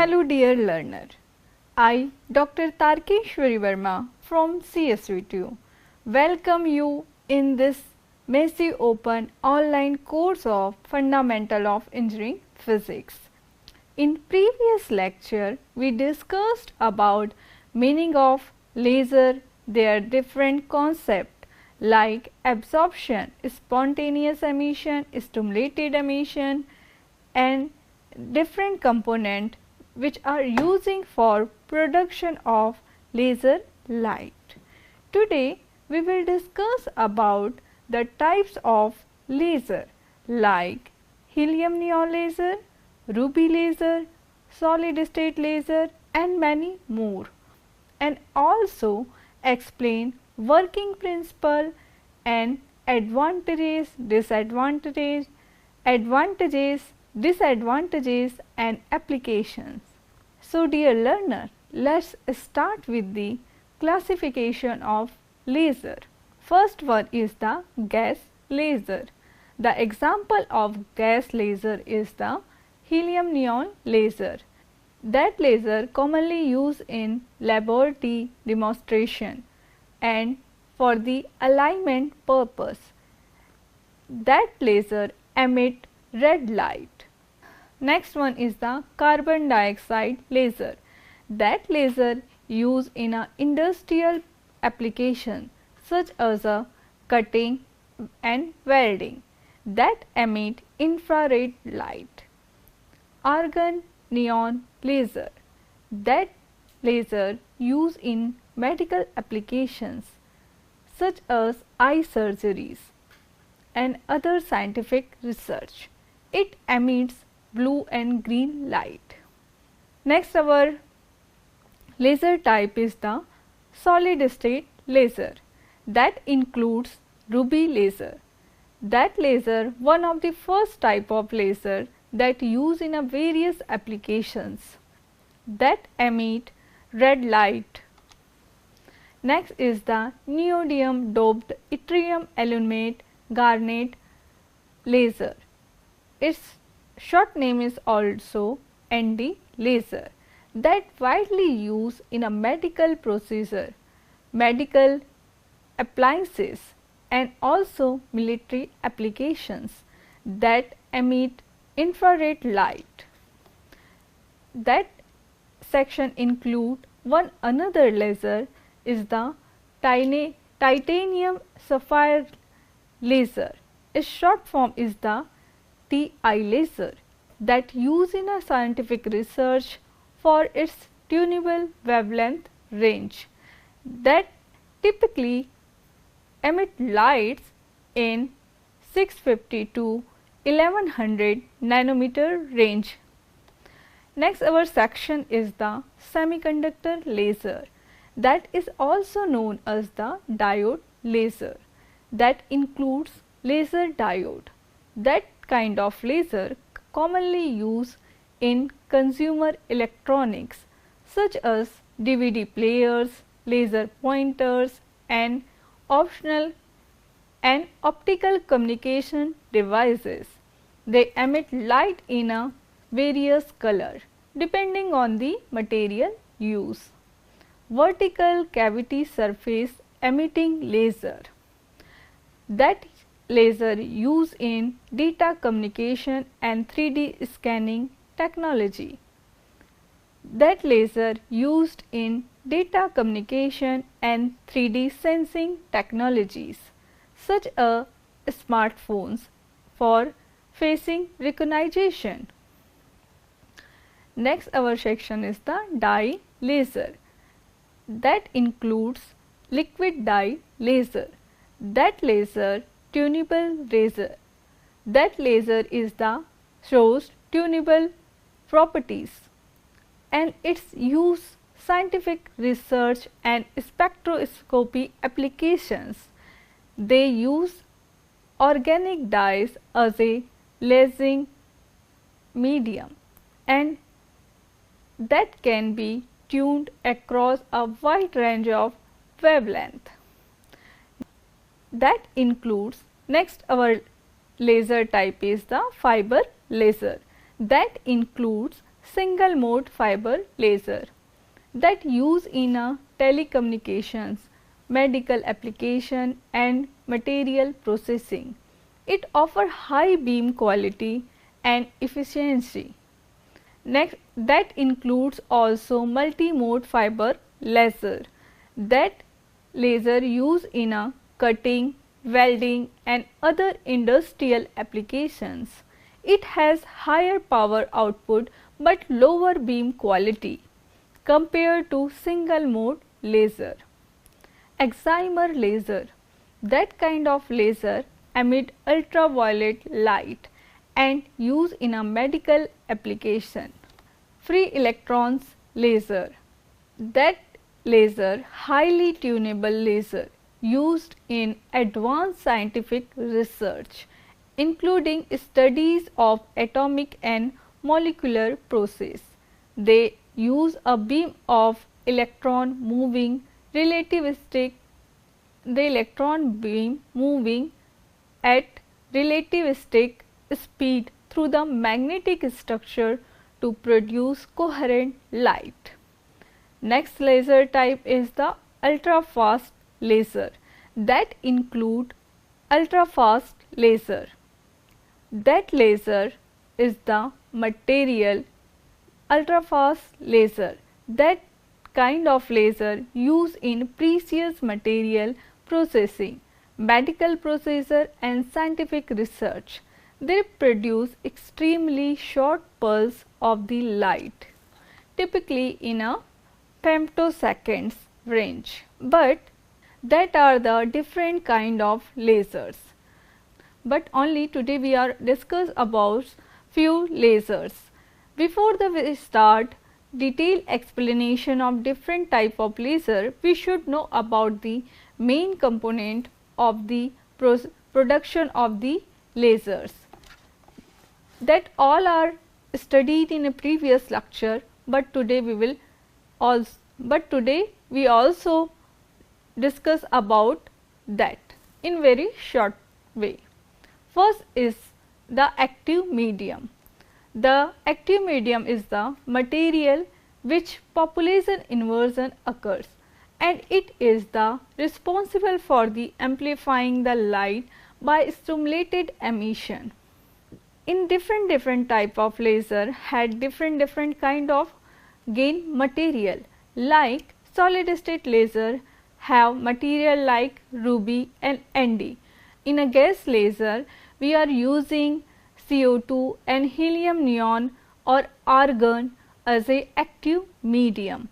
Hello dear learner, I Dr. Tarkeshwari Verma from CSV2 welcome you in this messy open online course of Fundamental of Engineering Physics. In previous lecture we discussed about meaning of laser, their different concepts like absorption, spontaneous emission, stimulated emission and different component which are using for production of laser light. Today we will discuss about the types of laser like helium neon laser, ruby laser, solid state laser and many more, and also explain working principle and advantages, disadvantages, disadvantages and applications. So dear learner, let's start with the classification of laser. First one is the gas laser. The example of gas laser is the helium neon laser. That laser commonly used in laboratory demonstration and for the alignment purpose. That laser emit red light. Next one is the carbon dioxide laser. That laser used in a industrial application such as a cutting and welding that emit infrared light. Argon neon laser. That laser used in medical applications such as eye surgeries and other scientific research. It emits blue and green light. Next our laser type is the solid state laser. That includes ruby laser. That laser one of the first type of laser that used in a various applications that emit red light. Next is the neodymium doped yttrium aluminate garnet laser. Its short name is also ND laser that widely used in a medical procedure, medical appliances and also military applications that emit infrared light. That section include one another laser is the titanium sapphire laser. Its short form is the TI laser that used in a scientific research for its tunable wavelength range that typically emit lights in 650 to 1100 nanometer range. Next our section is the semiconductor laser that is also known as the diode laser that includes laser diode. That kind of laser commonly used in consumer electronics such as DVD players, laser pointers and optional and optical communication devices. They emit light in a various color depending on the material used. Vertical cavity surface emitting laser. That laser used in data communication and 3D scanning technology. That laser used in data communication and 3D sensing technologies such as smartphones for facing recognition. Next our section is the dye laser. That includes liquid dye laser. That laser tunable laser. That laser is the shows tunable properties and its use scientific research and spectroscopy applications. They use organic dyes as a lasing medium and that can be tuned across a wide range of wavelength. That includes next our laser type is the fiber laser. That includes single mode fiber laser that use in a telecommunications, medical application and material processing. It offers high beam quality and efficiency. Next, that includes also multi-mode fiber laser. That laser used in a cutting, welding and other industrial applications. It has higher power output but lower beam quality compared to single mode laser. Excimer laser. That kind of laser emit ultraviolet light and used in a medical application. Free electrons laser. That laser highly tunable laser used in advanced scientific research including studies of atomic and molecular process. They use a beam of electron moving relativistic, the electron beam moving at relativistic speed through the magnetic structure to produce coherent light. Next laser type is the ultra fast laser. That include ultra fast laser. That laser is the material ultra fast laser. That kind of laser used in precious material processing, medical procedure and scientific research. They produce extremely short pulse of the light, typically in a femtoseconds range, but that are the different kind of lasers. But only today we are discuss about few lasers. Before we start detailed explanation of different type of laser, we should know about the main component of the production of the lasers. That all are studied in a previous lecture, but today we also discuss about that in very short way. First is the active medium. The active medium is the material which population inversion occurs and it is the responsible for the amplifying the light by stimulated emission. In different type of laser had different kind of gain material, like solid state laser have material like ruby and Nd. In a gas laser we are using CO2 and helium neon or argon as a active medium.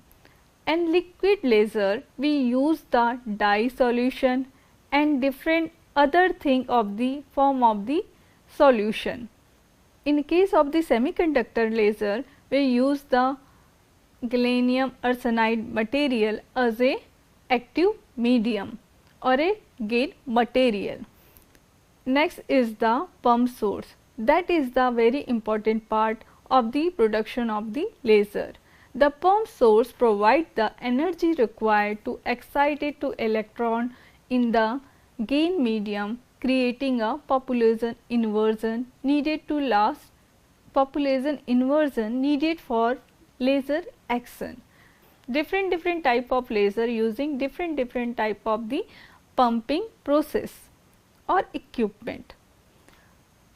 And liquid laser we use the dye solution and different other thing of the form of the solution. In case of the semiconductor laser we use the gallium arsenide material as a active medium or a gain material. Next is the pump source. That is the very important part of the production of the laser. The pump source provides the energy required to excite it to electron in the gain medium, creating a population inversion needed for laser action. Different type of laser using different type of the pumping process or equipment.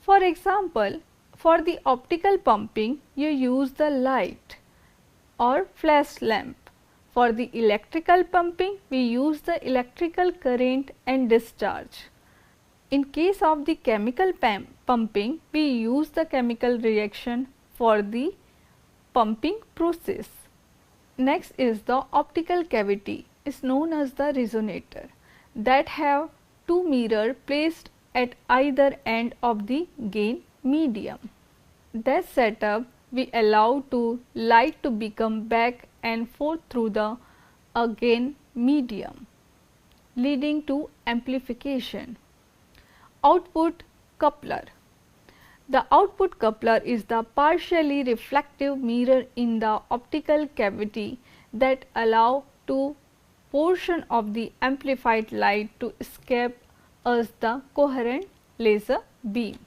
For example, for the optical pumping you use the light or flash lamp. For the electrical pumping we use the electrical current and discharge. In case of the chemical pumping we use the chemical reaction for the pumping process. Next is the optical cavity, is known as the resonator, that have two mirrors placed at either end of the gain medium. That setup we allow to light to become back and forth through the gain medium, leading to amplification. Output coupler. The output coupler is the partially reflective mirror in the optical cavity that allow to portion of the amplified light to escape as the coherent laser beam.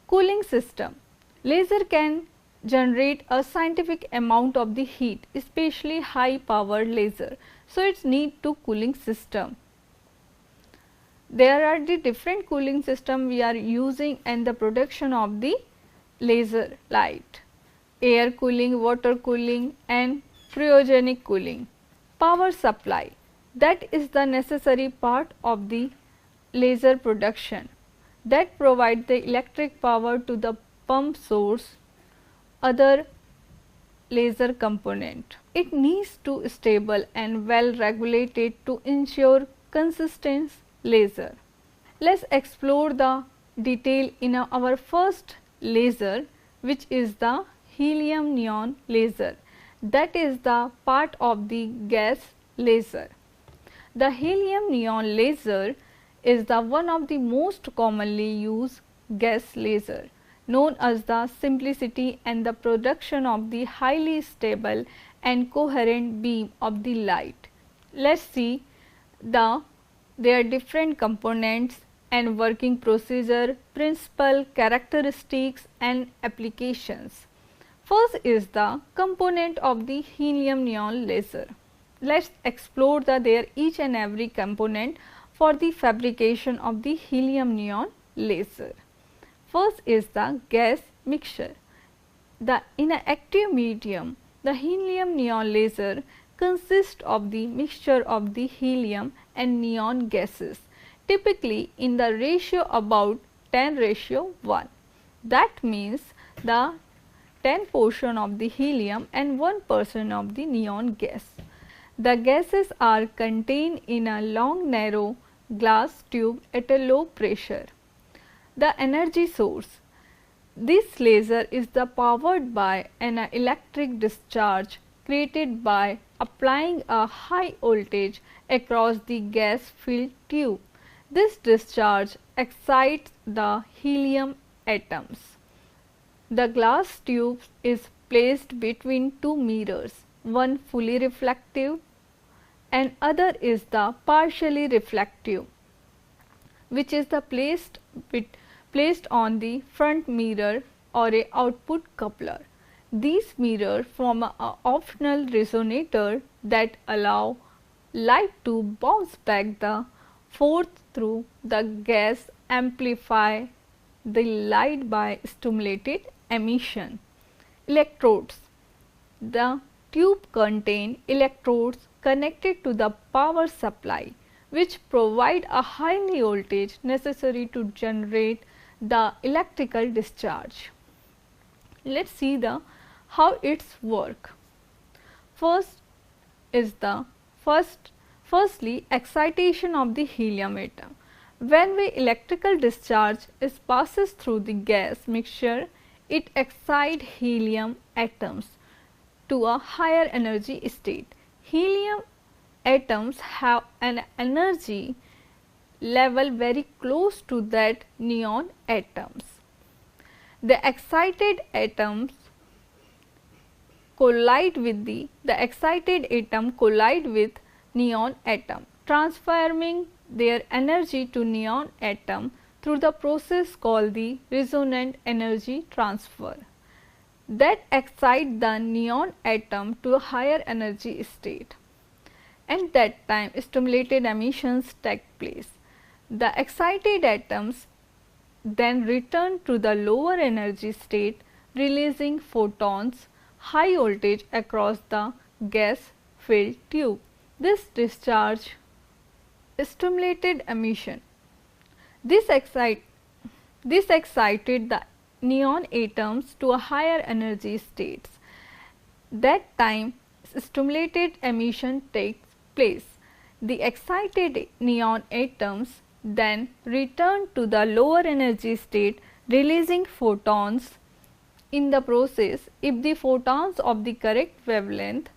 Cooling system. Laser can generate a scientific amount of the heat, especially high powered laser. So, it need to cooling system. There are the different cooling system we are using in the production of the laser light: air cooling, water cooling and cryogenic cooling. Power supply, that is the necessary part of the laser production, that provide the electric power to the pump source, other laser component. It needs to stable and well regulated to ensure consistent laser. Let's explore the detail in our first laser, which is the helium neon laser, that is the part of the gas laser. The helium neon laser is the one of the most commonly used gas laser, known as the simplicity and the production of the highly stable and coherent beam of the light. Let's see their different components and working procedure, principle, characteristics and applications. First is the component of the helium neon laser. Let's explore their each and every component for the fabrication of the helium neon laser. First is the gas mixture. In an active medium, the helium neon laser consists of the mixture of the helium and neon gases, typically in the ratio about 10:1. That means the 10 portion of the helium and 1% of the neon gas. The gases are contained in a long narrow glass tube at a low pressure. The energy source. This laser is powered by an electric discharge created by applying a high voltage across the gas filled tube. This discharge excites the helium atoms. The glass tube is placed between two mirrors, one fully reflective and other is the partially reflective, which is placed on the front mirror or a output coupler. These mirrors form an optional resonator that allow light to bounce back the forth through the gas, amplify the light by stimulated emission. Electrodes. The tube contain electrodes connected to the power supply, which provide a high voltage necessary to generate the electrical discharge. Let's see how it's work. Firstly, excitation of the helium atom. When the electrical discharge passes through the gas mixture, it excites helium atoms to a higher energy state. Helium atoms have an energy level very close to that neon atoms. The excited atoms collide with the excited atom collide with neon atom, transforming their energy to neon atom through the process called the resonant energy transfer, that excite the neon atom to a higher energy state. At that time, stimulated emissions take place. The excited atoms then return to the lower energy state, releasing photons high voltage across the gas filled tube. This discharge stimulated emission. This excited the neon atoms to a higher energy states. That time stimulated emission takes place. The excited neon atoms then return to the lower energy state, releasing photons. In the process, if the photons of the correct wavelength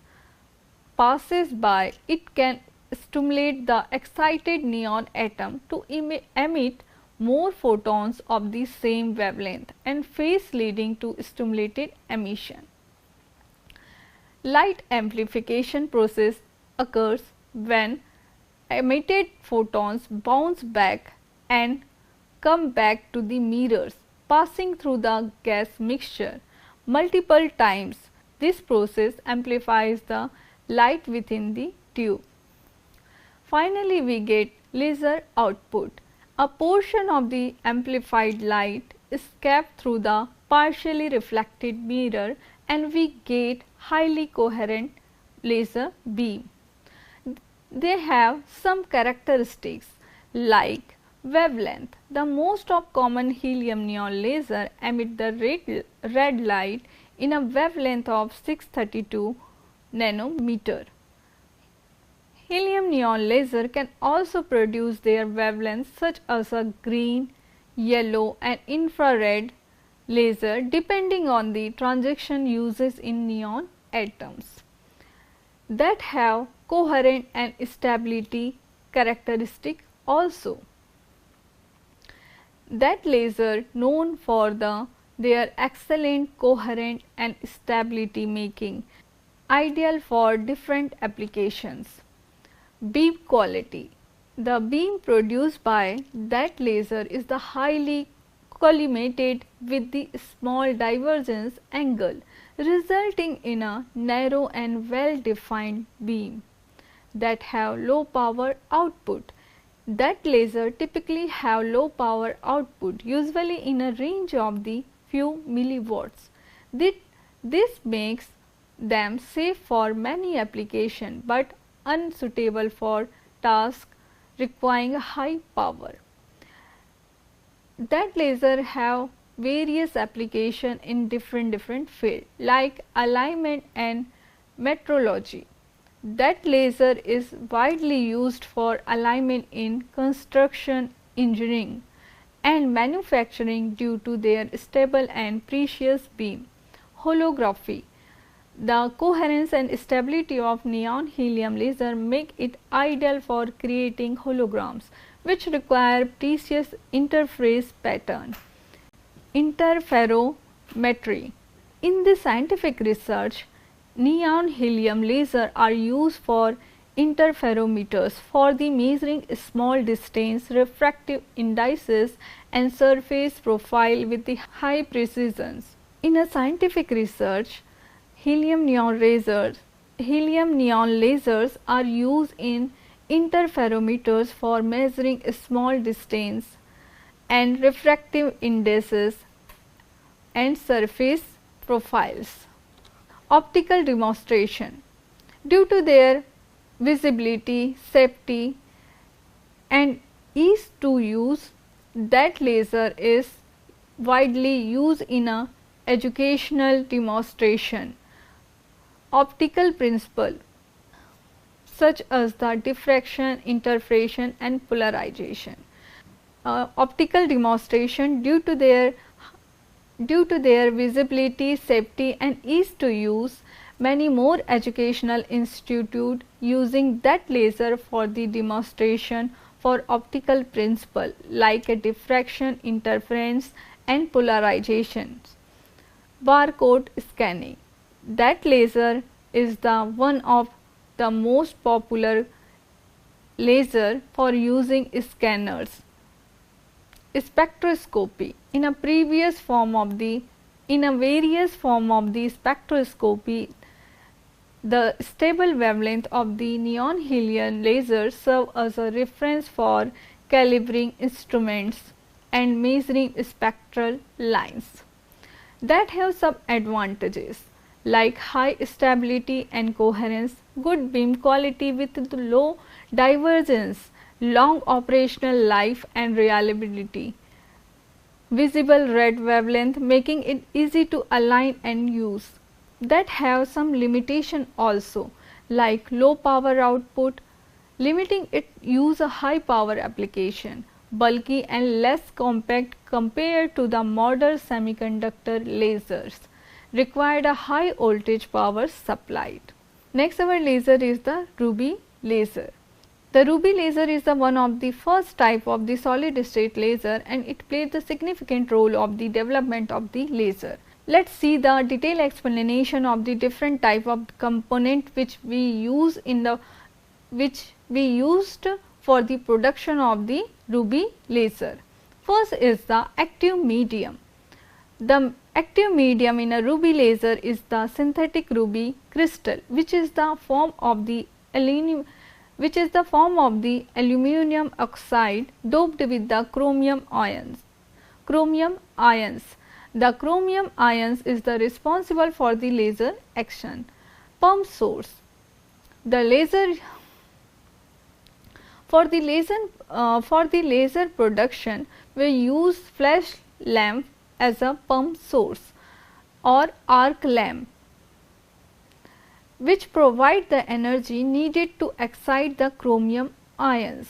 passes by, it can stimulate the excited neon atom to emit more photons of the same wavelength and phase, leading to stimulated emission. Light amplification process occurs when emitted photons bounce back and come back to the mirrors, passing through the gas mixture. multiple times. This process amplifies the light within the tube. Finally, we get laser output. A portion of the amplified light escapes through the partially reflected mirror and we get highly coherent laser beam. They have some characteristics like wavelength. The most of common helium neon laser emit the red light in a wavelength of 632 nanometer. Helium neon laser can also produce their wavelengths such as a green, yellow and infrared laser depending on the transition uses in neon atoms that have coherent and stability characteristic also. That laser known for their excellent coherent and stability making ideal for different applications. Beam quality. The beam produced by that laser is the highly collimated with the small divergence angle, resulting in a narrow and well defined beam that have low power output. That laser typically have low power output, usually in a range of the few milliwatts. This makes them safe for many applications but unsuitable for tasks requiring high power. That laser have various applications in different fields like alignment and metrology. That laser is widely used for alignment in construction, engineering and manufacturing due to their stable and precious beam. Holography. The coherence and stability of neon helium laser make it ideal for creating holograms which require precious interface pattern. Interferometry. In the scientific research, neon helium laser are used for interferometers for the measuring small distance, refractive indices and surface profile with the high precision. In a scientific research, helium neon lasers are used in interferometers for measuring small distance and refractive indices and surface profiles. Optical demonstration. Due to their visibility, safety and ease to use, that laser is widely used in a educational demonstration. Optical principle such as the diffraction, interference and polarization. Optical demonstration due to their visibility, safety and ease to use, many more educational institutes using that laser for the demonstration for optical principle like a diffraction, interference and polarization. Barcode scanning. That laser is the one of the most popular laser for using scanners. Spectroscopy. In a various form of the spectroscopy, the stable wavelength of the neon helium laser serve as a reference for calibrating instruments and measuring spectral lines. That have some advantages like high stability and coherence, good beam quality with low divergence, long operational life and reliability, visible red wavelength making it easy to align and use. That have some limitation also like low power output, limiting it use a high power application, bulky and less compact compared to the modern semiconductor lasers, required a high voltage power supplied. Next our laser is the ruby laser. The ruby laser is the one of the first type of the solid state laser and it played the significant role of the development of the laser. Let us see the detailed explanation of the different type of component which we used for the production of the ruby laser. First is the active medium. The Active medium in a ruby laser is the synthetic ruby crystal, which is the form of the aluminum oxide doped with the chromium ions. The chromium ions is the responsible for the laser action. Pump source. For the laser production, we use flash lamp as a pump source or arc lamp, which provide the energy needed to excite the chromium ions.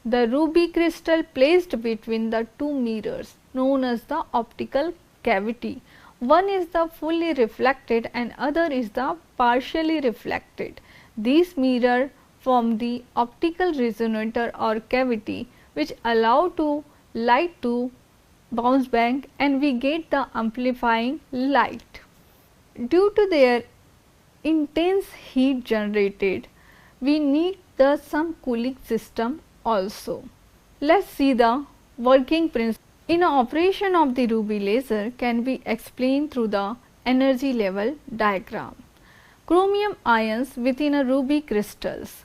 The ruby crystal placed between the two mirrors known as the optical cavity. One is the fully reflected and other is the partially reflected. These mirror form the optical resonator or cavity, which allow to light to bounce back and we get the amplifying light. Due to their intense heat generated, we need some cooling system also. Let us see the working principle. In operation of the ruby laser can be explained through the energy level diagram. Chromium ions within a ruby crystals.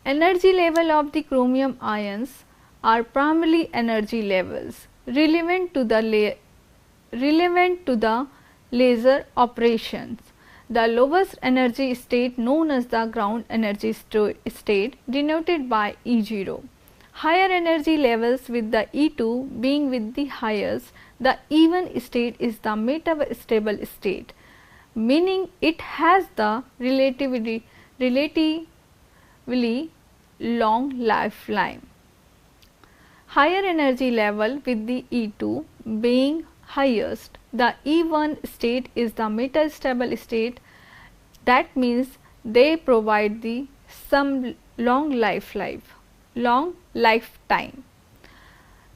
Energy level of the chromium ions are primarily energy levels relevant to the laser operations. The lowest energy state known as the ground energy state denoted by E0. Higher energy levels with the E2 being with the highest. The E1 state is the metastable state, meaning it has the relatively long lifetime. Higher energy level with the E2 being highest. The E1 state is the metastable state, that means they provide the some long lifetime.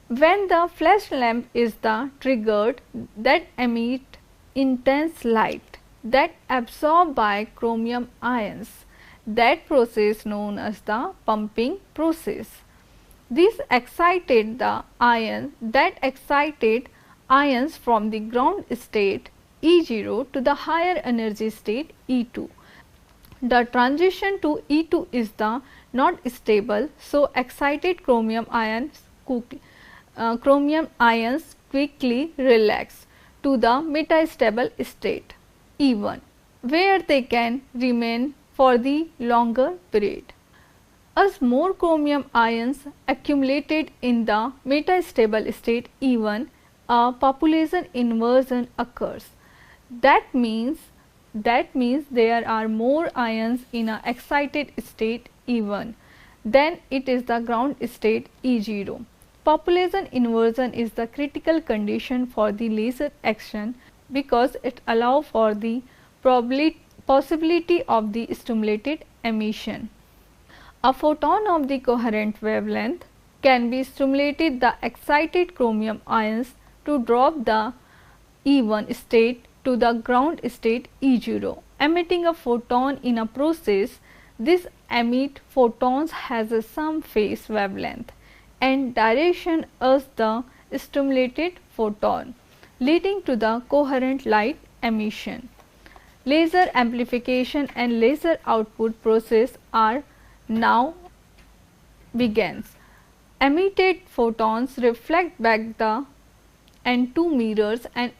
When the flash lamp is the triggered, that emit intense light that absorbed by chromium ions. That process known as the pumping process. This excited the ions from the ground state E0 to the higher energy state E2. The transition to E2 is the not stable, so excited chromium ions quickly relax to the metastable state E1, where they can remain for the longer period. As more chromium ions accumulated in the metastable state E1, a population inversion occurs. That means there are more ions in a excited state E1 than it is the ground state E0. Population inversion is the critical condition for the laser action because it allows for the possibility of the stimulated emission. A photon of the coherent wavelength can be stimulated the excited chromium ions to drop the E1 state to the ground state E0. Emitting a photon in a process, this emit photons has a some phase wavelength and direction as the stimulated photon, leading to the coherent light emission. Laser amplification and laser output process are now begins. Emitted photons reflect back and two mirrors and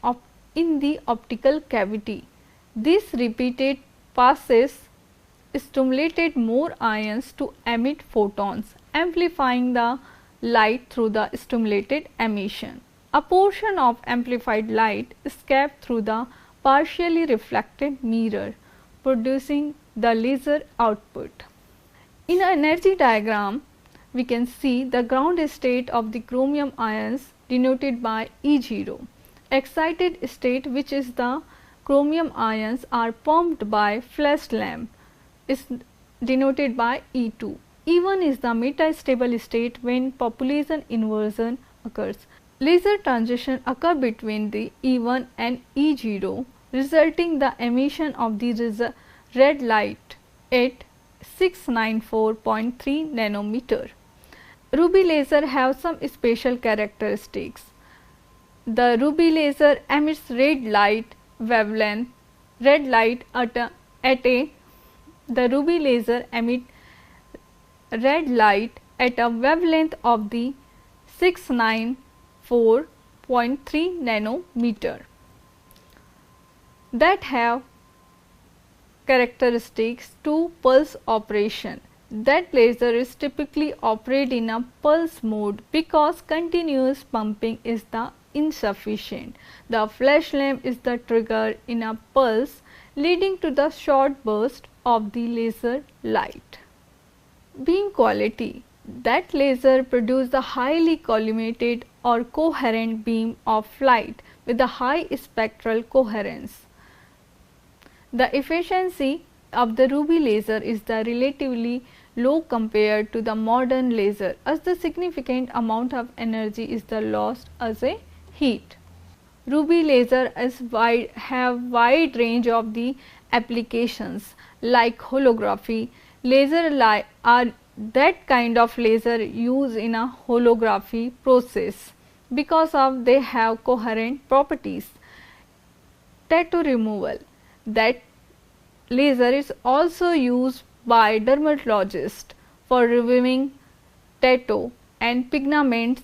in the optical cavity. This repeated passes stimulated more ions to emit photons, amplifying the light through the stimulated emission. A portion of amplified light escapes through the partially reflected mirror, producing the laser output. In an energy diagram, we can see the ground state of the chromium ions denoted by E0. Excited state, which is the chromium ions are pumped by flash lamp, is denoted by E2. E1 is the metastable state when population inversion occurs. Laser transition occur between the E1 and E0, resulting the emission of the red light at 694.3 nanometer. Ruby laser have some special characteristics. The ruby laser emits red light wavelength. Red light the ruby laser emit red light at a wavelength of the 694.3 nanometer that have characteristics to pulse operation. That laser is typically operated in a pulse mode because continuous pumping is the insufficient. The flash lamp is the trigger in a pulse leading to the short burst of the laser light. Beam quality. That laser produces a highly collimated or coherent beam of light with a high spectral coherence. The efficiency of the ruby laser is the relatively low compared to the modern laser, as the significant amount of energy is the lost as a heat. Ruby laser have wide range of the applications like holography. Laser are that kind of laser used in a holography process because of they have coherent properties. Tattoo removal. That laser is also used by dermatologists for removing tattoo and pigments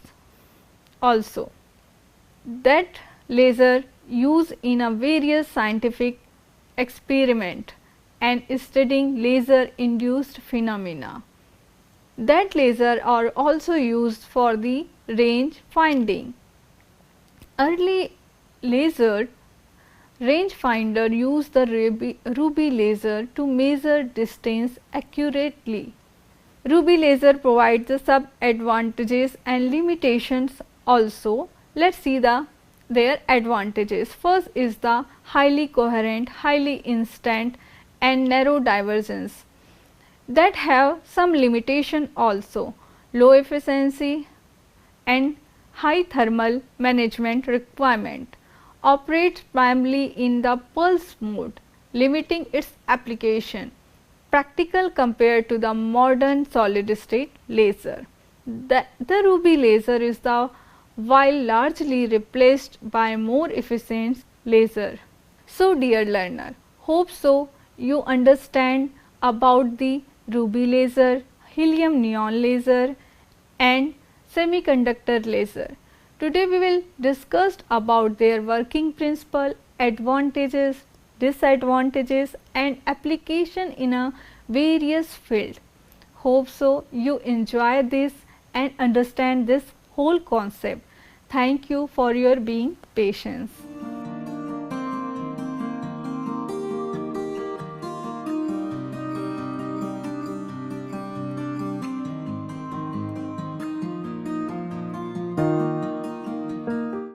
also. That laser used in a various scientific experiment and studying laser induced phenomena. That laser are also used for the range finding. Early laser rangefinder used the ruby laser to measure distance accurately. Ruby laser provides the sub advantages and limitations also. Let's see their advantages. First is the highly coherent, highly instant and narrow divergence that have some limitation also. Low efficiency and high thermal management requirement. Operates primarily in the pulse mode, limiting its application. Practical compared to the modern solid state laser. The ruby laser is while largely replaced by more efficient laser. So dear learner, hope so you understand about the ruby laser, helium neon laser and semiconductor laser. Today we will discuss about their working principle, advantages, disadvantages and application in a various field. Hope so you enjoy this and understand this whole concept. Thank you for your being patience.